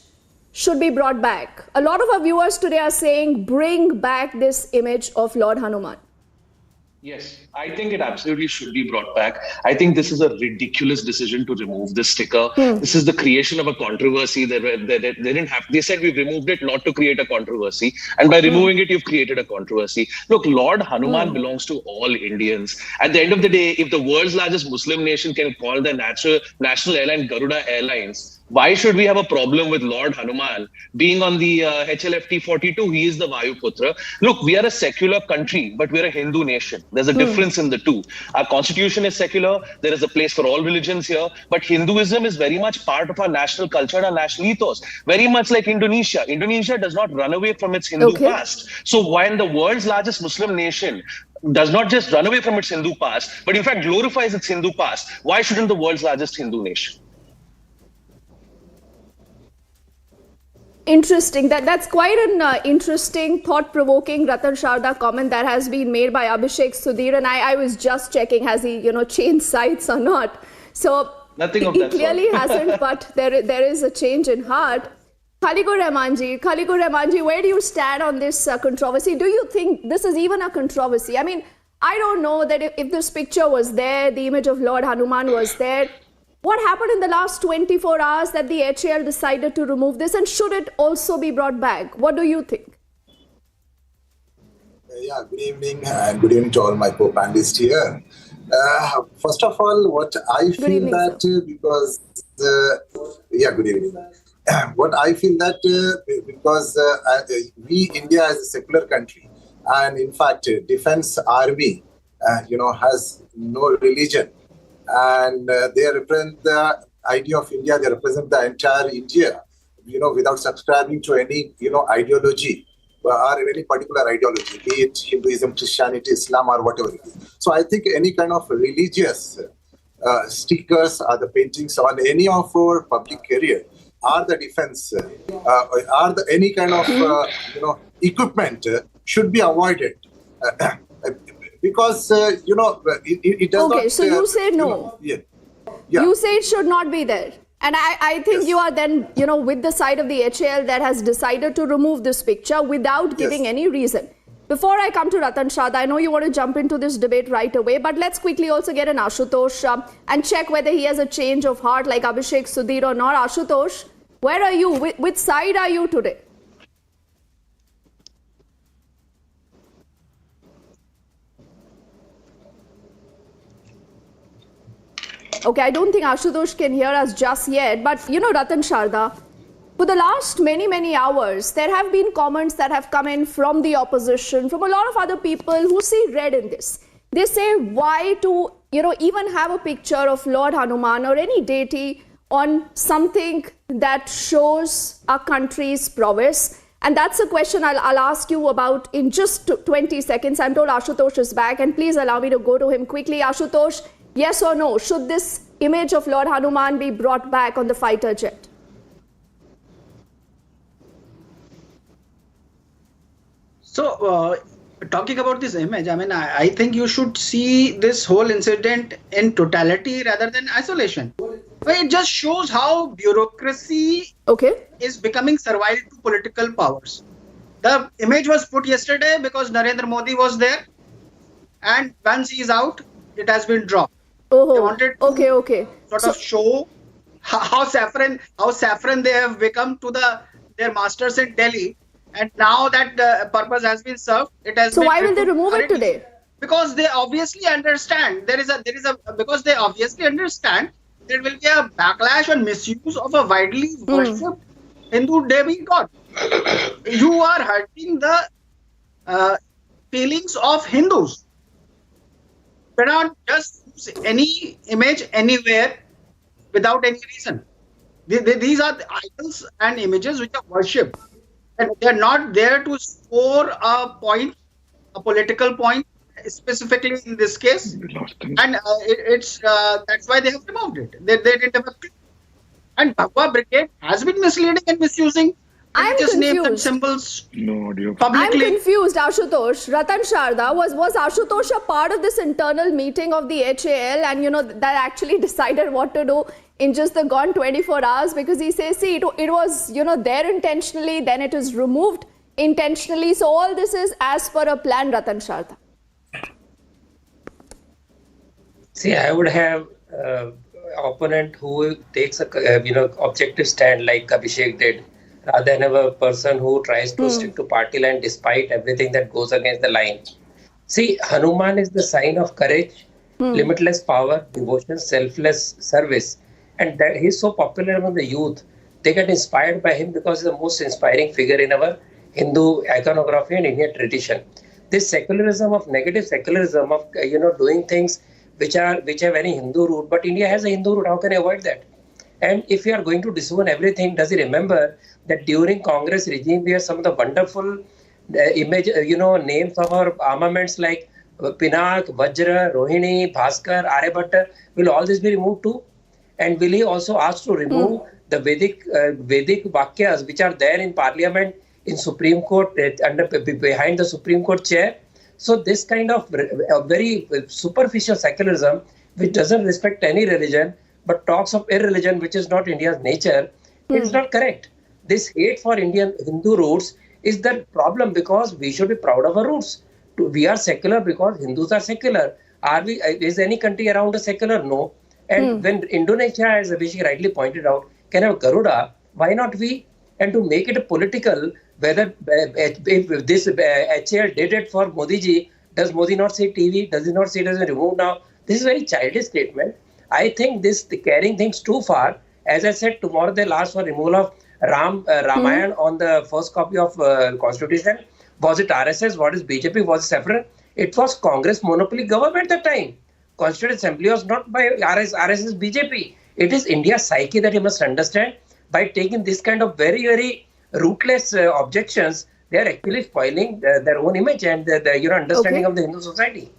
should be brought back? A lot of our viewers today are saying, bring back this image of Lord Hanuman. Yes, I think it absolutely should be brought back. I think this is a ridiculous decision to remove this sticker. This is the creation of a controversy. They didn't have. They said we've removed it not to create a controversy, and by removing it, you've created a controversy. Look, Lord Hanuman belongs to all Indians. At the end of the day, if the world's largest Muslim nation can call their national airline Garuda Airlines, why should we have a problem with Lord Hanuman being on the HLFT 42? He is the Vayuputra. Look, we are a secular country, but we're a Hindu nation. There's a difference in the two. Our constitution is secular. There is a place for all religions here. But Hinduism is very much part of our national culture and our national ethos. Very much like Indonesia. Indonesia does not run away from its Hindu past. So when the world's largest Muslim nation does not just run away from its Hindu past, but in fact glorifies its Hindu past, why shouldn't the world's largest Hindu nation? Interesting. That's quite an interesting, thought-provoking Ratan Sharda comment that has been made by Abhishek Sudhir, and I was just checking, has he changed sides or not? So nothing of he that clearly sort. hasn't, but there is a change in heart. Khalikur Rahmanji, where do you stand on this controversy? Do you think this is even a controversy? I mean, I don't know that if this picture was there, the image of Lord Hanuman was there, what happened in the last 24 hours that the HAL decided to remove this, and should it also be brought back? What do you think? Yeah, good evening, and good evening to all my co-panelists here. First of all, what I feel evening, that because good evening. What I feel that because we, India, as a secular country, and in fact, defense army, has no religion. And they represent the idea of India, they represent the entire India, without subscribing to any, ideology or any particular ideology, be it Hinduism, Christianity, Islam, or whatever it is. So I think any kind of religious stickers or the paintings on any of our public area are the defense, are the any kind of, equipment should be avoided. Because, it does not... Okay, so you say no. Yeah. You say it should not be there. And I think you are then, with the side of the HAL that has decided to remove this picture without giving any reason. Before I come to Ratan Sharda, I know you want to jump into this debate right away, but let's quickly also get an Ashutosh and check whether he has a change of heart like Abhishek, Sudhir or not. Ashutosh, where are you? Which side are you today? Okay, I don't think Ashutosh can hear us just yet, but Ratan Sharda, for the last many hours, there have been comments that have come in from the opposition, from a lot of other people who see red in this. They say, why to, even have a picture of Lord Hanuman or any deity on something that shows our country's prowess? And that's a question I'll ask you about in just 20 seconds. I'm told Ashutosh is back, and please allow me to go to him quickly. Ashutosh, yes or no, should this image of Lord Hanuman be brought back on the fighter jet? So, talking about this image, I think you should see this whole incident in totality rather than isolation. It just shows how bureaucracy is becoming servile to political powers. The image was put yesterday because Narendra Modi was there, and once he is out, it has been dropped. Oh, they wanted to sort of show how saffron they have become to their masters in Delhi. And now that the purpose has been served, it has been... So why will they remove it today? Because they obviously understand because they obviously understand there will be a backlash and misuse of a widely worshipped Hindu demigod. You are hurting the feelings of Hindus. You cannot just use any image anywhere without any reason. These are the idols and images which are worshipped. And they are not there to score a point, a political point, specifically in this case. And that's why they have removed it. They didn't have a clue. And Bhagwa Brigade has been misleading and misusing religious names and symbols publicly. I'm confused, Ashutosh. Ratan Sharda, was Ashutosh a part of this internal meeting of the HAL and, that actually decided what to do in just the gone 24 hours? Because he says, see, it was, there intentionally, then it is removed intentionally. So all this is as per a plan, Ratan Sharda. See, I would have opponent who takes a objective stand like Abhishek did, rather than have a person who tries to stick to party line despite everything that goes against the line. See, Hanuman is the sign of courage, limitless power, devotion, selfless service. And that he's so popular among the youth. They get inspired by him because he's the most inspiring figure in our Hindu iconography and Indian tradition. This secularism of negative secularism of doing things which have any Hindu root, but India has a Hindu root. How can I avoid that? And if you are going to disown everything, does he remember that during Congress regime we had some of the wonderful names of our armaments like Pinak, Vajra, Rohini, Bhaskar, Aryabhatta? Will all this be removed too? And will he also ask to remove the Vedic Vakyas which are there in Parliament, in Supreme Court, behind the Supreme Court chair? So this kind of very superficial secularism, which doesn't respect any religion, but talks of irreligion, which is not India's nature, is not correct. This hate for Indian Hindu roots is the problem, because we should be proud of our roots. We are secular because Hindus are secular. Is any country around us secular? No. And when Indonesia, as Abhishek rightly pointed out, can have Garuda, why not we? And to make it political, whether if this HAL did it for Modi ji, does Modi not say TV? Does he not say it has been removed now? This is a very childish statement. I think carrying things too far. As I said, tomorrow they'll ask for removal of Ramayana on the first copy of Constitution. Was it RSS? What is BJP? Was it separate? It was Congress monopoly government at the time. Constituent Assembly was not by RSS BJP. It is India's psyche that you must understand. By taking this kind of very, very rootless objections, they are actually spoiling their own image and their understanding of the Hindu society.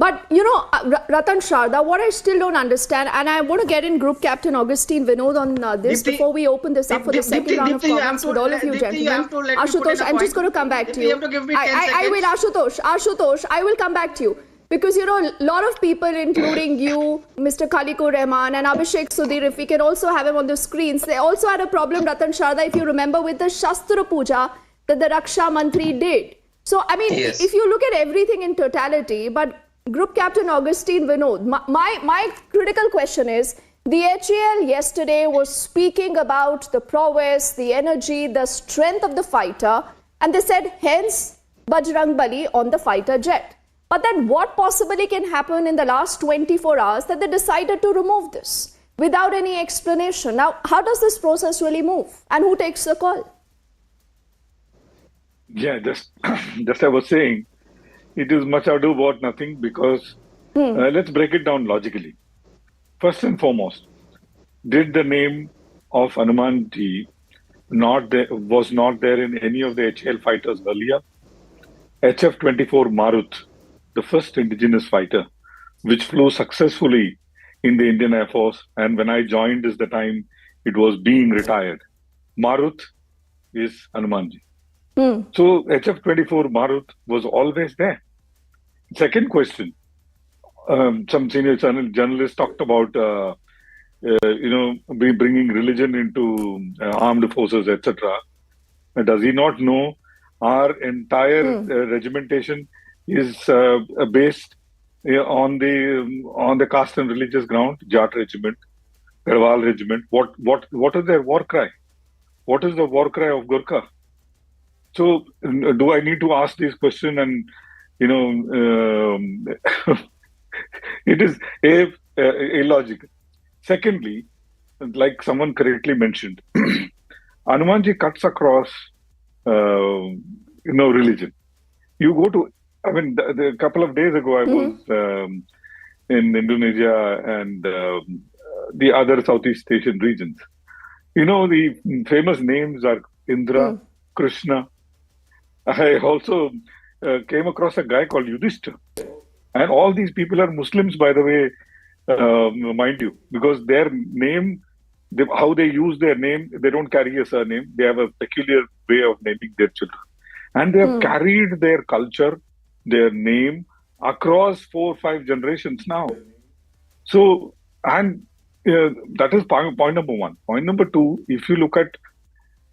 But, Ratan Sharda, what I still don't understand, and I want to get in Group Captain Augustine Vinod on this Dipti, before we open this up for the second round of comments with all of you gentlemen. Ashutosh, I'm just going to come back to you. You have to give me 10 I will, Ashutosh, I will come back to you. Because, a lot of people, including you, Mr. Khalikur Rahman and Abhishek Sudhir, if we can also have him on the screens, they also had a problem, Ratan Sharda, if you remember, with the Shastra Puja that the Raksha Mantri did. So, I mean, Yes. if you look at everything in totality, but Group Captain Augustine Vinod, my critical question is, the HAL yesterday was speaking about the prowess, the energy, the strength of the fighter, and they said, hence, Bajrang Bali on the fighter jet. But then what possibly can happen in the last 24 hours that they decided to remove this without any explanation? Now, how does this process really move? And who takes the call? Yeah, just I was saying, it is much ado about nothing because let's break it down logically. First and foremost, did the name of Hanuman ji was not there in any of the HAL fighters earlier? HF-24 Marut, the first indigenous fighter, which flew successfully in the Indian Air Force, and when I joined is the time it was being retired. Marut is Hanuman ji. So HF-24 Marut was always there. Second question, some senior journalists talked about, bringing religion into armed forces, etc. Does he not know our entire regimentation is based on the caste and religious ground? Jat regiment, Garhwal regiment. What is their war cry? What is the war cry of Gurkha? So, do I need to ask this question? And it is illogical. Secondly, like someone correctly mentioned, Hanumanji cuts across religion. You go to, a couple of days ago I was in Indonesia and the other Southeast Asian regions. The famous names are Indra, Krishna. I also came across a guy called Yudhishthira. And all these people are Muslims, by the way, mind you, because their name, how they use their name, they don't carry a surname. They have a peculiar way of naming their children. And they have carried their culture, their name, across 4 or 5 generations now. So, and that is point number one. Point number two, if you look at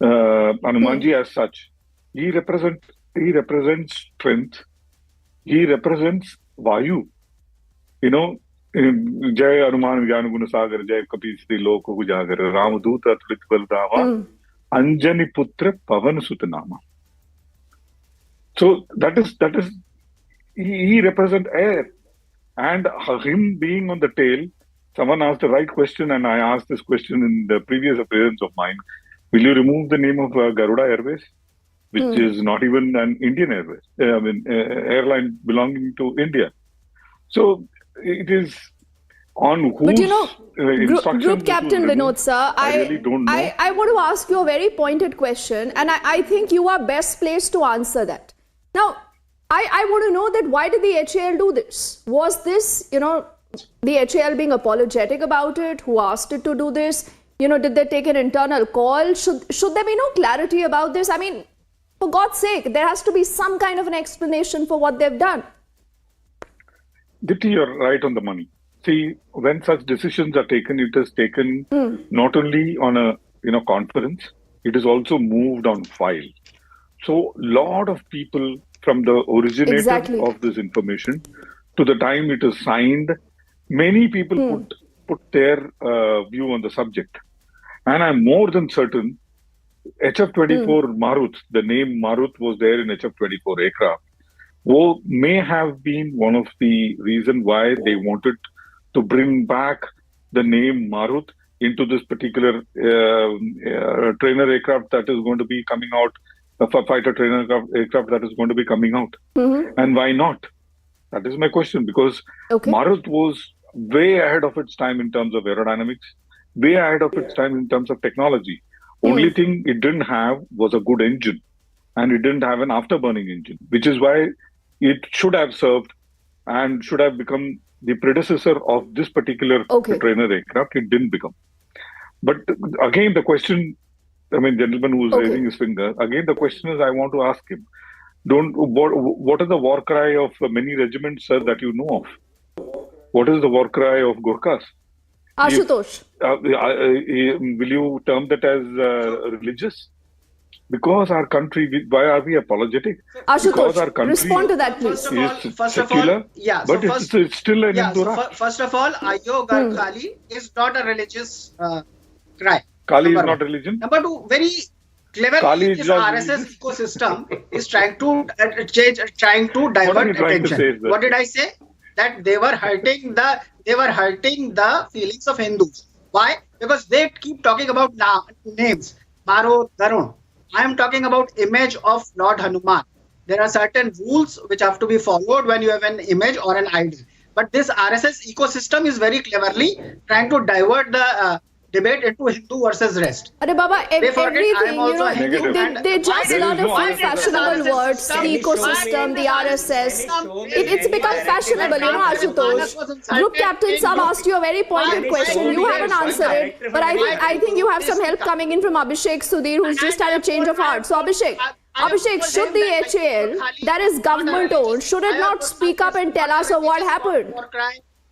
Hanumanji as such, he represents strength. He represents Vayu. Jai Hanuman Jnana Guna Sagar, Jai Kapishri Loko Ujagar, Ramaduta Atrit Baldava, Anjani Putra Pavan Sutanama. So that is he represents air. And him being on the tail, someone asked the right question, and I asked this question in the previous appearance of mine. Will you remove the name of Garuda Airways, which is not even an Indian airways, airline belonging to India? So it is on whose instructions. Group Captain Vinod, sir, I really don't know. I want to ask you a very pointed question, and I think you are best placed to answer that. Now, I want to know that why did the HAL do this? Was this, the HAL being apologetic about it? Who asked it to do this? Did they take an internal call? Should there be no clarity about this? I mean, for God's sake, there has to be some kind of an explanation for what they've done. Dipti, you're right on the money. See, when such decisions are taken, it is taken not only on a conference, it is also moved on file. So, lot of people from the originator of this information to the time it is signed, many people put their view on the subject. And I'm more than certain HF-24 Marut, the name Marut was there in HF-24 aircraft, may have been one of the reasons why they wanted to bring back the name Marut into this particular trainer aircraft that is going to be coming out, a fighter trainer aircraft that is going to be coming out. And why not? That is my question, because Marut was way ahead of its time in terms of aerodynamics, way ahead of its time in terms of technology. Only thing it didn't have was a good engine, and it didn't have an afterburning engine, which is why it should have served and should have become the predecessor of this particular trainer aircraft. It didn't become. But again, the question, gentleman who's raising his finger, again, the question is, I want to ask him, what is the war cry of many regiments, sir, that you know of? What is the war cry of Gurkhas? Ashutosh. Will you term that as religious? Because our country, why are we apologetic? Ashutosh, respond to that, please. First of all, it's still an Hindu. First of all, Ayo Kali is not a religious cry. Kali is not religion. Number two, very cleverly, this RSS ecosystem is trying to divert attention. What did I say? That they were hurting the feelings of Hindus. Why? Because they keep talking about names. Maro, Darun. I am talking about image of Lord Hanuman. There are certain rules which have to be followed when you have an image or an idol. But this RSS ecosystem is very cleverly trying to divert the debate into Hindu versus rest. Are Baba, everything, they just learn a few fashionable words, the ecosystem, the RSS. It's become fashionable, Ashutosh. Group Captain Saab asked you a very pointed question. You haven't answered it, but I think you have some help coming in from Abhishek Sudhir, who's just had a change of heart. So Abhishek, should the HAL, that is government owned, should it not speak up and tell us what happened?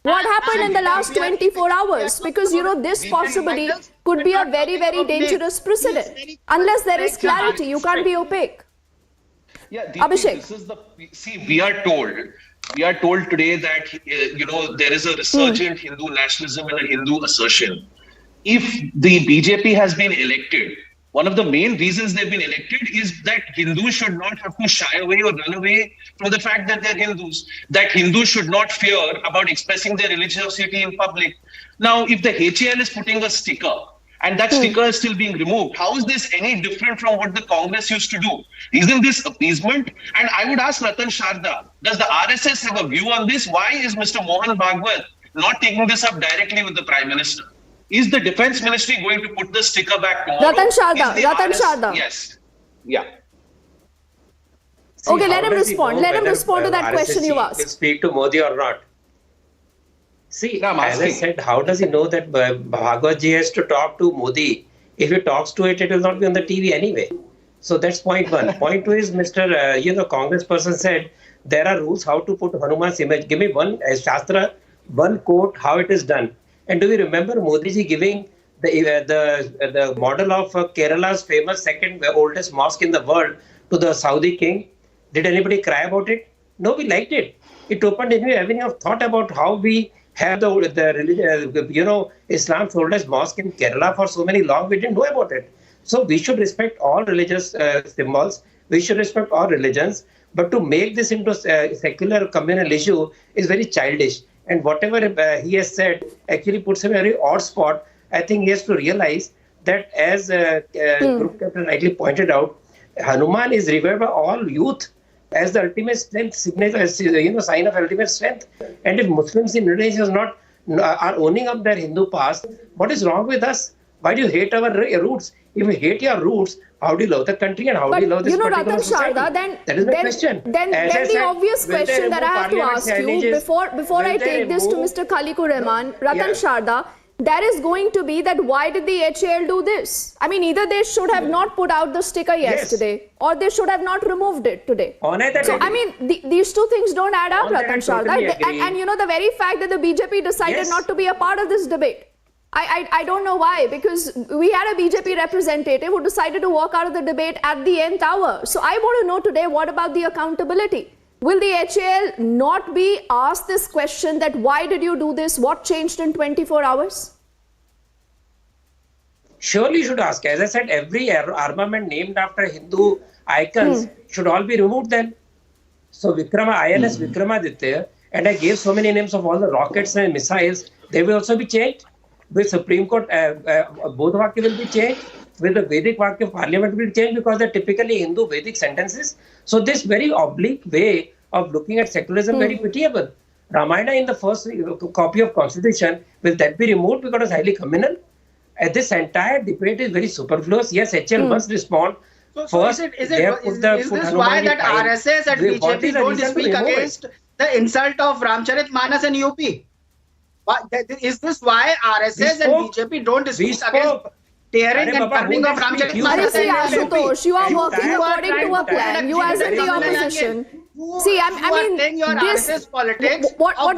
What happened in the last 24 hours? Because, this possibly could be a very, very dangerous precedent. Unless there is clarity, you can't be opaque. Yeah, Abhishek. We are told today that, there is a resurgent Hindu nationalism and a Hindu assertion. If the BJP has been elected, one of the main reasons they've been elected is that Hindus should not have to shy away or run away from the fact that they're Hindus. That Hindus should not fear about expressing their religiosity in public. Now, if the HAL is putting a sticker and that sticker is still being removed, how is this any different from what the Congress used to do? Isn't this appeasement? And I would ask Ratan Sharda, does the RSS have a view on this? Why is Mr. Mohan Bhagwat not taking this up directly with the Prime Minister? Is the Defense Ministry going to put the sticker back tomorrow? Ratan Sharda. Yes. Yeah. See, let him respond. Let him respond to that question you asked. Will speak to Modi or not? See, as I said, how does he know that Bhagwat ji has to talk to Modi? If he talks to it, it will not be on the TV anyway. So that's point one. Point two is Mr. Congress person said there are rules how to put Hanuman's image. Give me one Shastra, one quote, how it is done. And do we remember Modi ji giving the model of Kerala's famous second oldest mosque in the world to the Saudi king? Did anybody cry about it? No, we liked it. It opened a new avenue of thought about how we have the religion, Islam's oldest mosque in Kerala for so many long. We didn't know about it. So we should respect all religious symbols. We should respect all religions. But to make this into a secular communal issue is very childish. And whatever he has said actually puts him in a very odd spot. I think he has to realize that, as Group Captain rightly pointed out, Hanuman is revered by all youth as the ultimate strength, sign of ultimate strength. And if Muslims in Indonesia are owning up their Hindu past, what is wrong with us? Why do you hate our roots? If you hate your roots, how do you love the country and how do you love this particular society? Ratan Sharda, that is my question. Then the obvious question that I have to ask you before I take this to Mr. Khaliqur Rahman, Ratan Sharda, there is going to be that why did the HAL do this? I mean, either they should have not put out the sticker yesterday or they should have not removed it today. So, I mean, these two things don't add up, Ratan Sharda. And the very fact that the BJP decided not to be a part of this debate. I don't know why, because we had a BJP representative who decided to walk out of the debate at the nth hour. So I want to know today, what about the accountability? Will the HAL not be asked this question that why did you do this? What changed in 24 hours? Surely you should ask. As I said, every armament named after Hindu icons should all be removed then. So INS Vikramaditya, and I gave so many names of all the rockets and missiles, they will also be changed. With Supreme Court, both Vakya will be changed. With the Vedic Vakya, Parliament will change because they're typically Hindu Vedic sentences. So this very oblique way of looking at secularism very pitiable. Ramayana in the first copy of Constitution, will that be removed because it's highly communal? This entire debate is very superfluous. Yes, HAL must respond. So first, is this why that RSS and BJP don't speak against the insult of Ramcharitmanas in UP? Is this why RSS and BJP don't dispute against tearing and burning of Ramcharitmanas? See, Ashutosh, you are working according to a plan. You as in the opposition. See, I mean, this, what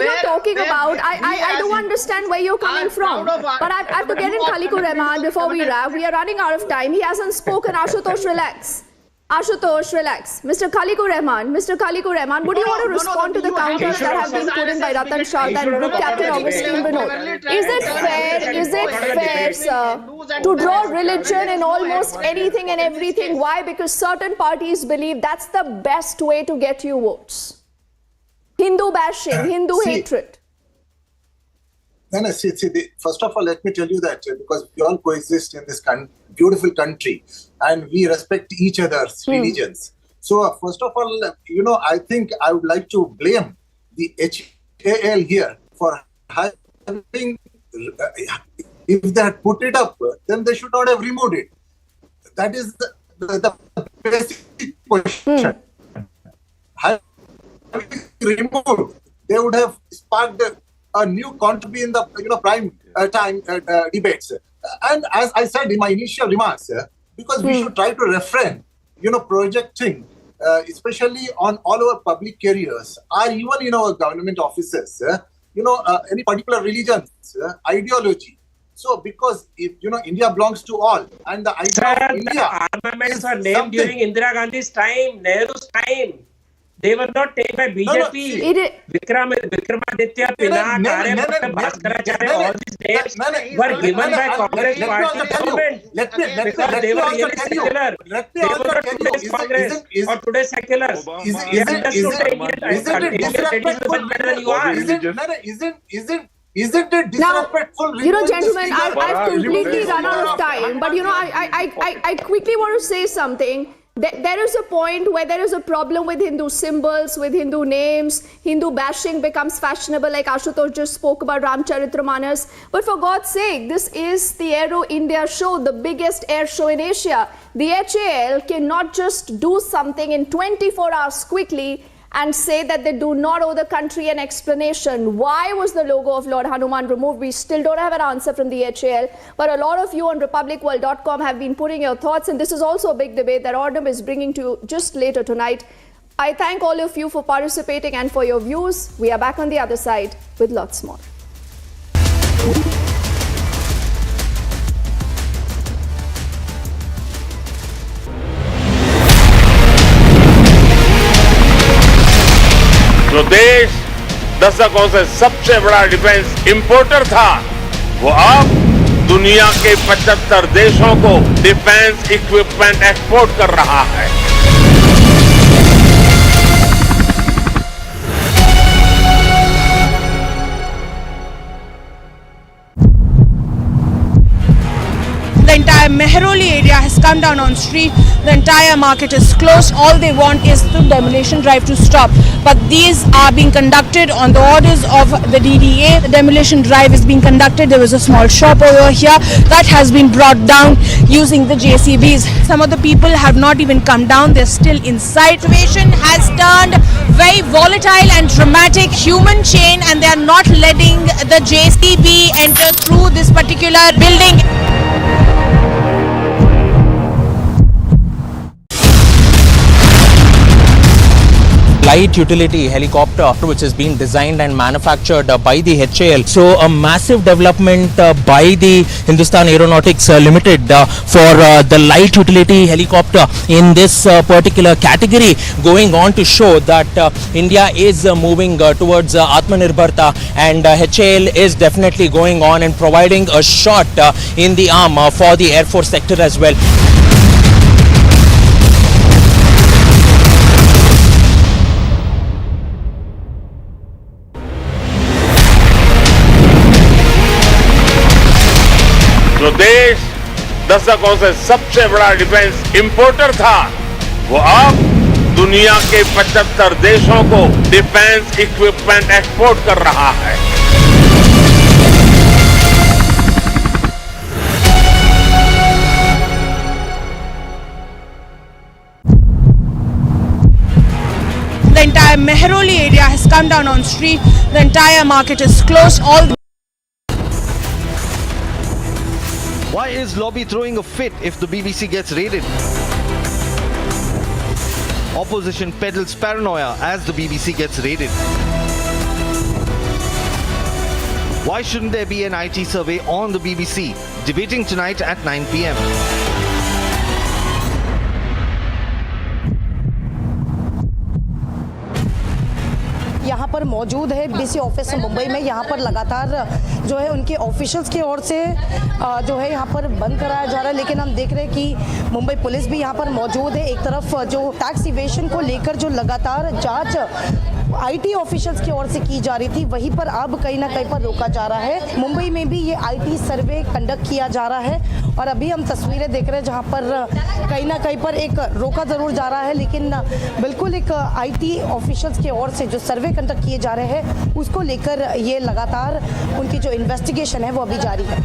you're talking about, I do understand where you're coming from. But I have to get in Khalikur Rahman before we wrap. We are running out of time. He hasn't spoken. Ashutosh, relax. Ashutosh, relax. Mr. Khalikur Rahman, would you want to respond to the counters that have been put in by Ratan Shah and Group Captain Augustine Vinod? Is it fair, sir, to draw religion in almost anything and everything? Why? Because certain parties believe that's the best way to get you votes. Hindu bashing, Hindu hatred. No, see, first of all, let me tell you that because we all coexist in this beautiful country and we respect each other's religions. So, first of all, I think I would like to blame the HAL here for having, if they had put it up, then they should not have removed it. That is the basic question. Having removed, they would have sparked a new controversy in the prime time debates. And as I said in my initial remarks, because we should try to refrain, projecting, especially on all our public careers, or even in our government offices, any particular religions, ideology. So, because if India belongs to all, and the idea of India, armaments were named during Indira Gandhi's time, Nehru's time. They were not taken by BJP. Vikramaditya, Pinak, Aryabhatta, Bhaskaracharya, all these names were given by Congress party government because they were really secular. They were not today's Congress or today's seculars. They understood the Indian citizens better than you are. Isn't it disrespectful? Now, gentlemen, I've completely run out of time. But, I quickly want to say something. There is a point where there is a problem with Hindu symbols, with Hindu names. Hindu bashing becomes fashionable, like Ashutosh just spoke about Ramcharitmanas. But for God's sake, this is the Aero India show, the biggest air show in Asia. The HAL cannot just do something in 24 hours quickly and say that they do not owe the country an explanation. Why was the logo of Lord Hanuman removed? We still don't have an answer from the HAL. But a lot of you on republicworld.com have been putting your thoughts, and this is also a big debate that Ordnam is bringing to you just later tonight. I thank all of you for participating and for your views. We are back on the other side with lots more. जो देश दशकों से सबसे बड़ा defence importer था, वो अब दुनिया के 75 देशों को डिफेंस इक्विपमेंट एक्सपोर्ट कर रहा है। The entire Mehroli area has come down on street. The entire market is closed. All they want is the demolition drive to stop. But these are being conducted on the orders of the DDA. The demolition drive is being conducted. There was a small shop over here that has been brought down using the JCBs. Some of the people have not even come down. They're still inside. The situation has turned very volatile and dramatic. Human chain, and they are not letting the JCB enter through this particular building. Light utility helicopter which has been designed and manufactured by the HAL. So a massive development by the Hindustan Aeronautics Limited for the light utility helicopter in this particular category, going on to show that India is moving towards Atmanirbharta, and HAL is definitely going on and providing a shot in the arm for the Air Force sector as well. जो देश दशकों से सबसे बड़ा defence importer था, वो अब दुनिया के 75 देशों को डिफेंस इक्विपमेंट एक्सपोर्ट कर रहा है। The entire entire Mehroli area has come down on street. The entire market is closed. Why is lobby throwing a fit if the BBC gets raided? Opposition peddles paranoia as the BBC gets raided. Why shouldn't there be an IT survey on the BBC? Debating tonight at 9 p.m. यहाँ पर मौजूद है BBC office Mumbai में। यहाँ पर लगातार जो है उनके ऑफिशियल्स की ओर से जो है यहाँ पर बंद कराया जा रहा है, लेकिन हम देख रहे हैं कि मुंबई पुलिस भी यहाँ पर मौजूद है। एक तरफ जो टैक्स इवेशन को लेकर जो लगातार जांच आईटी ऑफिशियल्स की ओर से की जा रही थी, वहीं पर अब कहीं ना कहीं पर रोका जा रहा है। मुंबई में भी ये आईटी सर्वे कंडक्ट किया जा रहा है और अभी हम तस्वीरें देख रहे हैं जहां पर कहीं ना कहीं पर एक रोका जरूर जा रहा है, लेकिन बिल्कुल एक आईटी ऑफिशियल्स की ओर से जो सर्वे कंडक्ट किए जा रहे हैं उसको लेकर ये लगातार उनकी जो इन्वेस्टिगेशन है वो अभी जारी है।